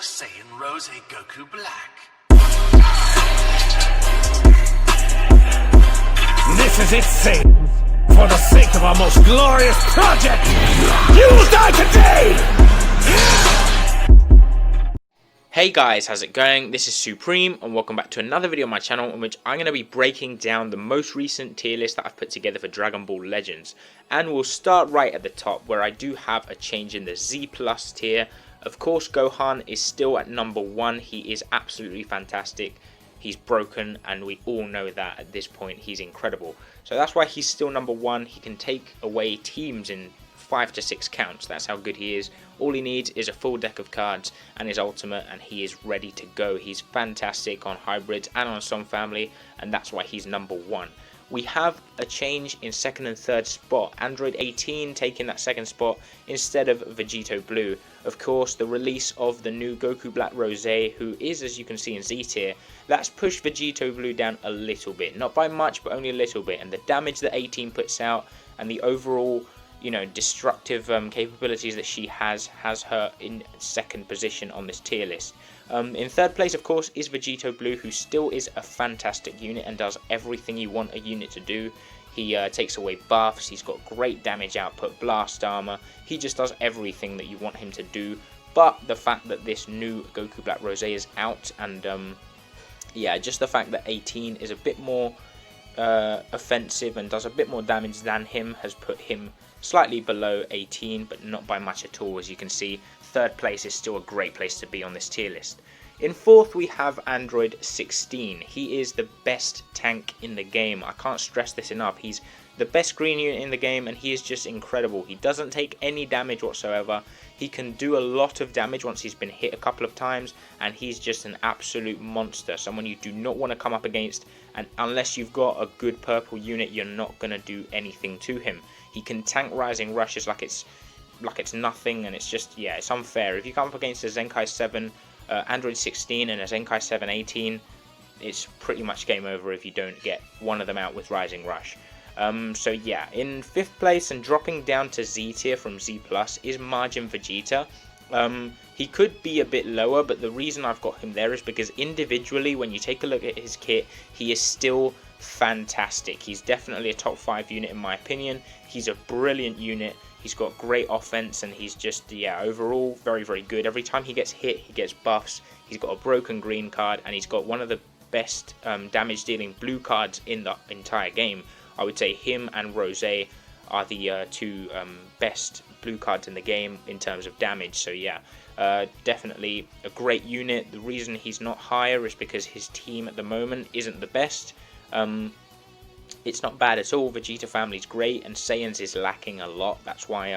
Super Saiyan Rose Goku Black. This is it, Satan. For the sake of our most glorious project, you will die today! Hey guys, how's it going? This is Supreme and welcome back to another video on my channel in which I'm going to be breaking down the most recent tier list that I've put together for Dragon Ball Legends. And we'll start right at the top where I do have a change in the Z Plus tier. Of course, Gohan is still at number 1. He is absolutely fantastic. He's broken and we all know that at this point he's incredible. So that's why he's still number 1. He can take away teams in 5 to 6 counts. That's how good he is. All he needs is a full deck of cards and his ultimate and he is ready to go. He's fantastic on hybrids and on some family, and that's why he's number 1. We have a change in second and third spot. Android 18 taking that second spot instead of Vegito Blue. Of course, the release of the new Goku Black Rose, who is, as you can see in Z tier, that's pushed Vegito Blue down a little bit. Not by much, but only a little bit. And the damage that 18 puts out and the overall, destructive capabilities that she has her in second position on this tier list. In third place, of course, is Vegito Blue, who still is a fantastic unit and does everything you want a unit to do. He takes away buffs, he's got great damage output, blast armor, he just does everything that you want him to do. But the fact that this new Goku Black Rose is out, and just the fact that 18 is a bit more offensive and does a bit more damage than him has put him slightly below 18, but not by much at all. As you can see, third place is still a great place to be on this tier list. In fourth, we have Android 16. He is the best tank in the game. I can't stress this enough. He's the best green unit in the game and he is just incredible. He doesn't take any damage whatsoever. He can do a lot of damage once he's been hit a couple of times, and he's just an absolute monster. Someone you do not want to come up against, and unless you've got a good purple unit, you're not going to do anything to him. He can tank Rising Rushes like it's nothing, and it's just, it's unfair. If you come up against a Zenkai 7 Android 16 and a Zenkai 7 18, it's pretty much game over if you don't get one of them out with Rising Rush. In 5th place and dropping down to Z tier from Z Plus is Majin Vegeta. He could be a bit lower, but the reason I've got him there is because individually, when you take a look at his kit, he is still fantastic. He's definitely a top 5 unit in my opinion. He's a brilliant unit. He's got great offense and he's just, overall very, very good. Every time he gets hit, he gets buffs. He's got a broken green card and he's got one of the best damage dealing blue cards in the entire game. I would say him and Rose are the two best blue cards in the game in terms of damage. So definitely a great unit. The reason he's not higher is because his team at the moment isn't the best. It's not bad at all. Vegeta family's great and Saiyans is lacking a lot. That's why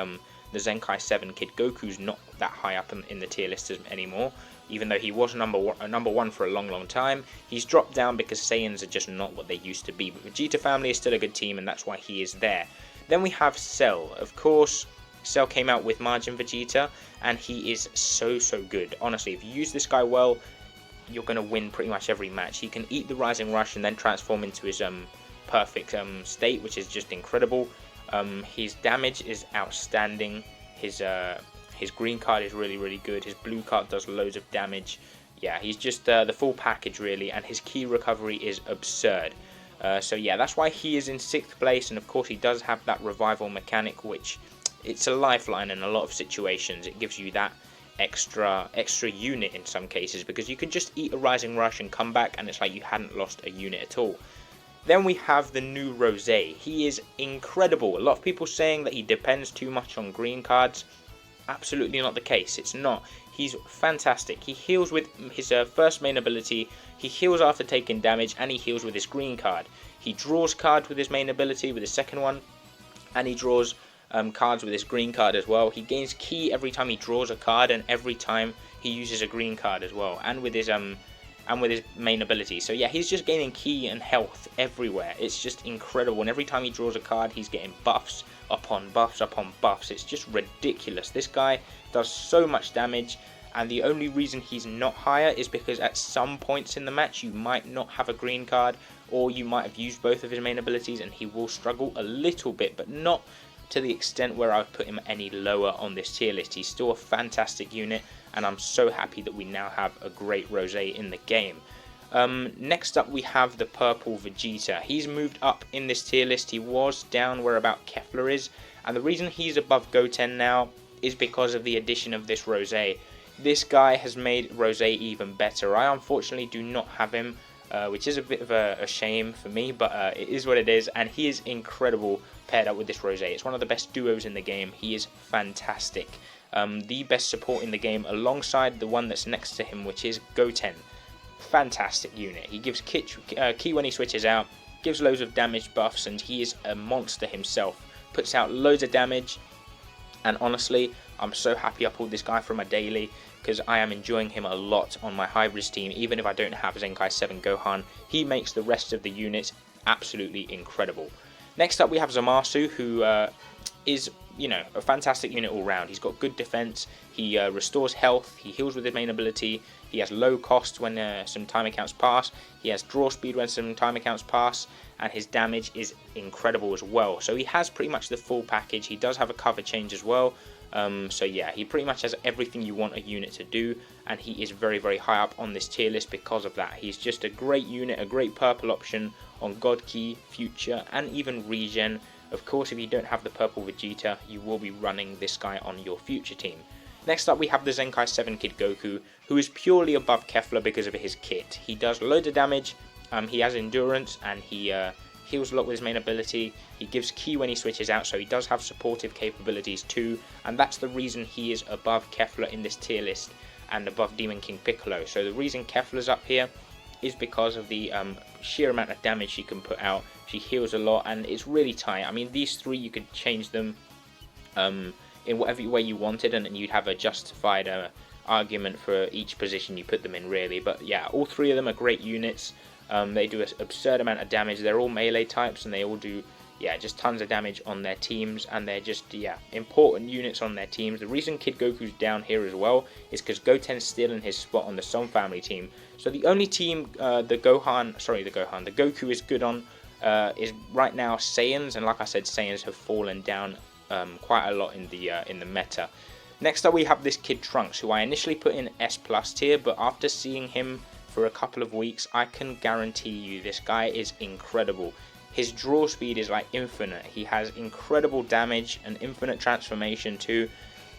the Zenkai 7 Kid Goku's not that high up in the tier list anymore. Even though he was number one for a long time, he's dropped down because Saiyans are just not what they used to be. But Vegeta family is still a good team and that's why he is there. Then we have Cell. Of course, Cell came out with Majin Vegeta and he is so good. Honestly, if you use this guy well, you're going to win pretty much every match. He can eat the Rising Rush and then transform into his perfect state, which is just incredible. His damage is outstanding. His green card is really good. His blue card does loads of damage. He's just the full package really, and his key recovery is absurd. That's why he is in 6th place, and of course he does have that revival mechanic, which it's a lifeline in a lot of situations. It gives you that extra unit in some cases, because you can just eat a Rising Rush and come back and it's like you hadn't lost a unit at all. Then we have the new Rose. He is incredible. A lot of people saying that he depends too much on green cards. Absolutely not the case. It's not. He's fantastic. He heals with his first main ability. He heals after taking damage and he heals with his green card. He draws cards with his main ability with his second one, and he draws cards with his green card as well. He gains ki every time he draws a card and every time he uses a green card as well, and with his main ability. So he's just gaining ki and health everywhere. It's just incredible, and every time he draws a card he's getting buffs upon buffs upon buffs. It's just ridiculous. This guy does so much damage, and the only reason he's not higher is because at some points in the match you might not have a green card, or you might have used both of his main abilities and he will struggle a little bit, but not to the extent where I've put him any lower on this tier list. He's still a fantastic unit, and I'm so happy that we now have a great Rose in the game. Next up we have the purple Vegeta. He's moved up in this tier list. He was down where about Kefla is, and the reason he's above Goten now is because of the addition of this Rose. This guy has made Rose even better. I unfortunately do not have him, which is a bit of a shame for me, but it is what it is, and he is incredible paired up with this Rose. It's one of the best duos in the game. He is fantastic. The best support in the game alongside the one that's next to him, which is Goten. Fantastic unit. He gives ki when he switches out, gives loads of damage buffs, and he is a monster himself. Puts out loads of damage, and honestly, I'm so happy I pulled this guy from a daily, because I am enjoying him a lot on my hybrids team. Even if I don't have Zenkai 7 Gohan, he makes the rest of the units absolutely incredible. Next up we have Zamasu, who is, you know, a fantastic unit all round. He's got good defense, he restores health, he heals with his main ability, he has low cost when some time accounts pass, he has draw speed when some time accounts pass, and his damage is incredible as well. So he has pretty much the full package. He does have a cover change as well. So yeah, he pretty much has everything you want a unit to do, and he is very, very high up on this tier list because of that. He's just a great unit, a great purple option on God Ki, Future, and even Regen. Of course, if you don't have the purple Vegeta, you will be running this guy on your Future team. Next up we have the Zenkai 7 Kid Goku, who is purely above Kefla because of his kit. He does loads of damage, he has endurance, and he heals a lot with his main ability. He gives ki when he switches out, so he does have supportive capabilities too, and that's the reason he is above Kefla in this tier list and above Demon King Piccolo. So the reason Kefla's up here is because of the sheer amount of damage she can put out. She heals a lot, and it's really tight. I mean, these three, you could change them in whatever way you wanted, and you'd have a justified argument for each position you put them in, really. But yeah, all three of them are great units. They do an absurd amount of damage. They're all melee types, and they all do, yeah, just tons of damage on their teams, and they're just, yeah, important units on their teams. The reason Kid Goku's down here as well is because Goten's still in his spot on the Son family team. So the only team the Goku is good on is right now Saiyans, and like I said, Saiyans have fallen down quite a lot in the meta. Next up we have this Kid Trunks, who I initially put in S+ tier, but after seeing him for a couple of weeks, I can guarantee you this guy is incredible. His draw speed is like infinite. He has incredible damage and infinite transformation too.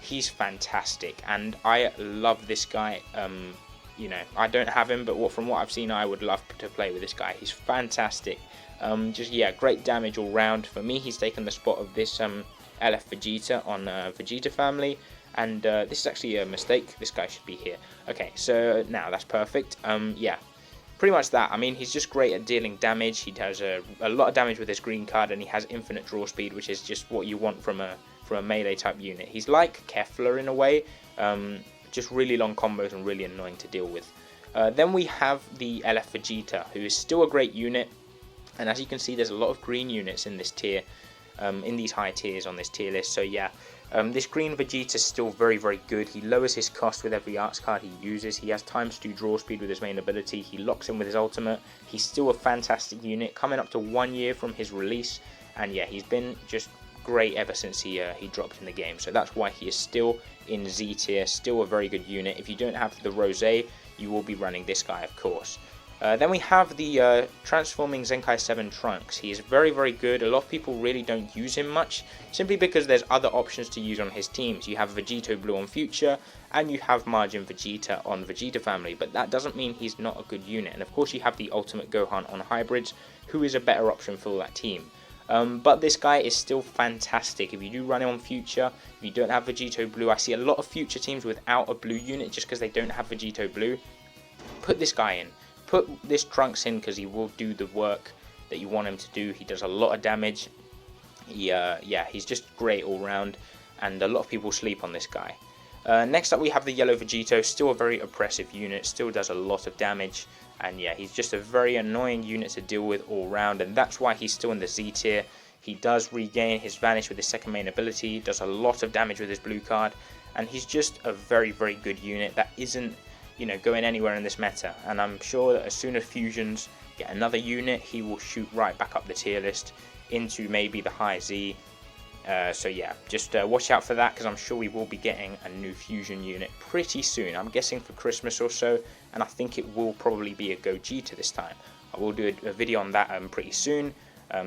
He's fantastic, and I love this guy. You know, I don't have him, but from what I've seen, I would love to play with this guy. He's fantastic. Just, yeah, great damage all round. For me, he's taken the spot of this LF Vegeta on Vegeta family. And this is actually a mistake. This guy should be here. Okay, so now that's perfect. Yeah, pretty much that. I mean, he's just great at dealing damage. He does a lot of damage with his green card, and he has infinite draw speed, which is just what you want from a melee type unit. He's like Kefla in a way, just really long combos and really annoying to deal with. Then we have the LF Vegeta, who is still a great unit, and as you can see, there's a lot of green units in this tier. In these high tiers on this tier list. So yeah, this green Vegeta is still very, very good. He lowers his cost with every arts card he uses. He has ×2 draw speed with his main ability. He locks in with his ultimate. He's still a fantastic unit, coming up to 1 year from his release, and yeah, he's been just great ever since he dropped in the game. So that's why he is still in Z tier, still a very good unit. If you don't have the Rose, you will be running this guy, of course. Then we have the transforming Zenkai 7 Trunks. He is very, very good. A lot of people really don't use him much, simply because there's other options to use on his teams. You have Vegito Blue on Future, and you have Majin Vegeta on Vegeta family, but that doesn't mean he's not a good unit. And of course you have the Ultimate Gohan on Hybrids, who is a better option for that team. But this guy is still fantastic. If you do run him on Future, if you don't have Vegito Blue, I see a lot of Future teams without a blue unit just because they don't have Vegito Blue. Put this guy in. Put this Trunks in, because he will do the work that you want him to do. He does a lot of damage. Yeah, he's just great all round, and a lot of people sleep on this guy. Next up we have the Yellow Vegito, still a very oppressive unit, still does a lot of damage, and yeah, he's just a very annoying unit to deal with all round, and that's why he's still in the Z tier. He does regain his Vanish with his second main ability, does a lot of damage with his blue card, and he's just a very, very good unit that isn't, you know, going anywhere in this meta. And I'm sure that as soon as Fusions get another unit, he will shoot right back up the tier list into maybe the high Z, So yeah, just watch out for that, because I'm sure we will be getting a new fusion unit pretty soon. I'm guessing for Christmas or so, and I think it will probably be a Gogeta this time. I will do a video on that pretty soon,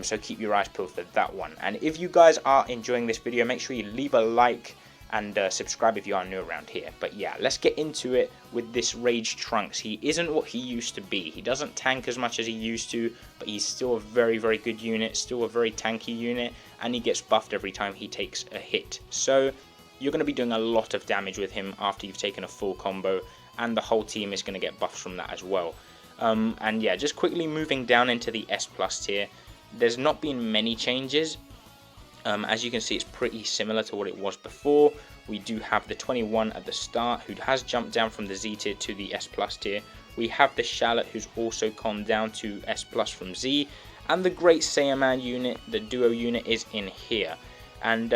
so keep your eyes peeled for that one. And if you guys are enjoying this video, make sure you leave a like and subscribe if you are new around here. But yeah, let's get into it with this Rage Trunks. He isn't what he used to be. He doesn't tank as much as he used to, but he's still a very, very good unit, still a very tanky unit, and he gets buffed every time he takes a hit. So you're going to be doing a lot of damage with him after you've taken a full combo, and the whole team is going to get buffs from that as well. And yeah, just quickly moving down into the S+ tier, there's not been many changes. As you can see, it's pretty similar to what it was before. We do have the 21 at the start, who has jumped down from the Z tier to the S+ tier. We have the Shallot, who's also gone down to S+ from Z. And the Great Saiyaman unit, the duo unit, is in here. And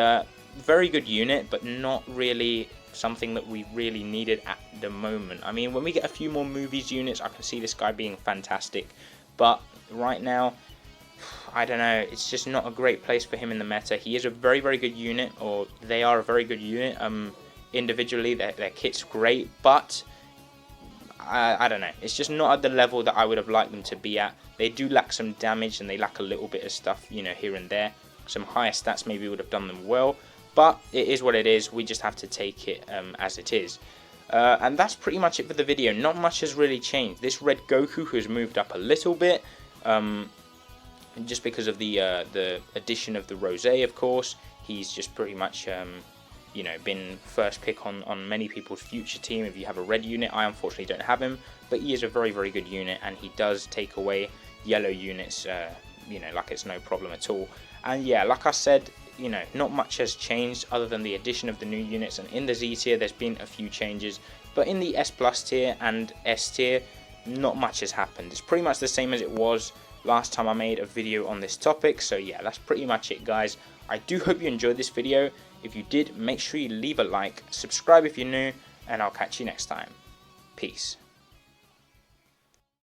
very good unit, but not really something that we really needed at the moment. I mean, when we get a few more movies units, I can see this guy being fantastic. But right now, I don't know, it's just not a great place for him in the meta. He is a very, very good unit, or they are a very good unit. Individually, their kit's great, but I don't know. It's just not at the level that I would have liked them to be at. They do lack some damage, and they lack a little bit of stuff, you know, here and there. Some higher stats maybe would have done them well, but it is what it is. We just have to take it as it is. And that's pretty much it for the video. Not much has really changed. This Red Goku has moved up a little bit. Just because of the addition of the Rose, of course. He's just pretty much you know, been first pick on many people's future team. If you have a red unit, I unfortunately don't have him, but he is a very, very good unit, and he does take away yellow units, you know, like it's no problem at all. And yeah, like I said, you know, not much has changed other than the addition of the new units. And in the Z tier, there's been a few changes, but in the S+ tier and S tier, not much has happened. It's pretty much the same as it was last time I made a video on this topic. So yeah, that's pretty much it, guys. I do hope you enjoyed this video. If you did, make sure you leave a like, subscribe if you're new, and I'll catch you next time. Peace.